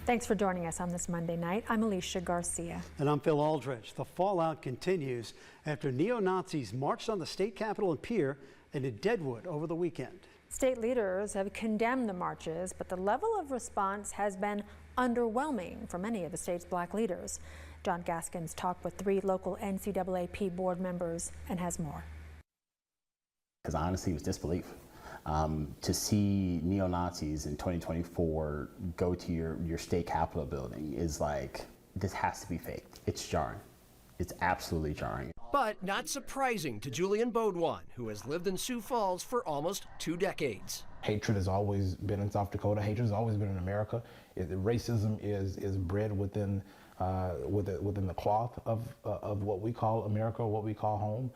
Thanks for joining us on this Monday night. I'm Alicia Garcia. And I'm Phil Aldrich. The fallout continues after neo-Nazis marched on the state capitol and pier and in Deadwood over the weekend. State leaders have condemned the marches, but the level of response has been underwhelming for many of the state's black leaders. John Gaskins talked with 3 local NCAAP board members and has more. Because honestly, it was disbelief. To see neo-Nazis in 2024 go to your state capitol building is like, this has to be fake. It's jarring. It's absolutely jarring. But not surprising to Julian Baudouin, who has lived in Sioux Falls for almost 2 decades. Hatred has always been in South Dakota. Hatred has always been in America. Racism is bred within the cloth of what we call America, what we call home,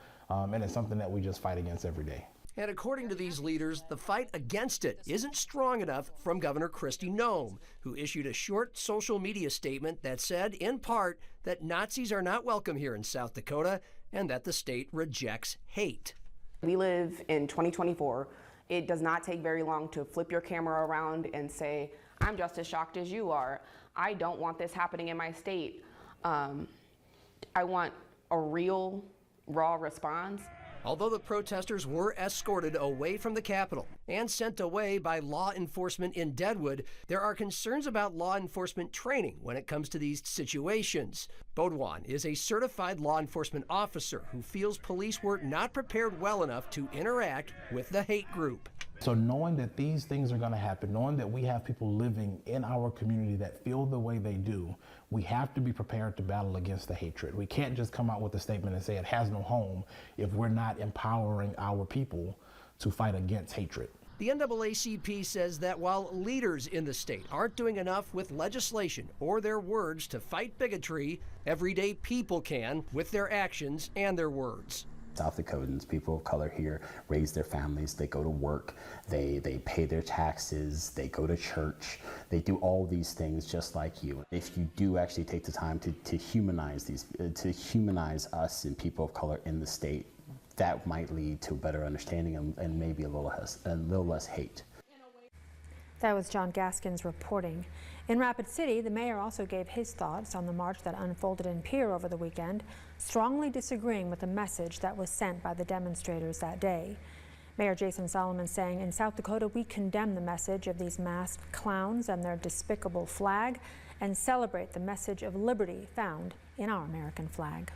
and it's something that we just fight against every day. And according to these leaders, the fight against it isn't strong enough from Governor Kristi Noem, who issued a short social media statement that said, in part, that Nazis are not welcome here in South Dakota and that the state rejects hate. We live in 2024. It does not take very long to flip your camera around and say, I'm just as shocked as you are. I don't want this happening in my state. I want a real, raw response. Although the protesters were escorted away from the Capitol and sent away by law enforcement in Deadwood, there are concerns about law enforcement training when it comes to these situations. Baudouin is a certified law enforcement officer who feels police were not prepared well enough to interact with the hate group. So knowing that these things are going to happen, knowing that we have people living in our community that feel the way they do, we have to be prepared to battle against the hatred. We can't just come out with a statement and say it has no home if we're not empowering our people to fight against hatred. The NAACP says that while leaders in the state aren't doing enough with legislation or their words to fight bigotry, everyday people can with their actions and their words. South Dakotans, people of color here, raise their families, they go to work, they pay their taxes, they go to church, they do all these things just like you. If you do actually take the time to humanize us and people of color in the state, that might lead to a better understanding and maybe a little less hate. That was John Gaskins reporting. In Rapid City, the mayor also gave his thoughts on the march that unfolded in Pierre over the weekend, strongly disagreeing with the message that was sent by the demonstrators that day. Mayor Jason Salumun saying, in South Dakota, we condemn the message of these masked clowns and their despicable flag and celebrate the message of liberty found in our American flag.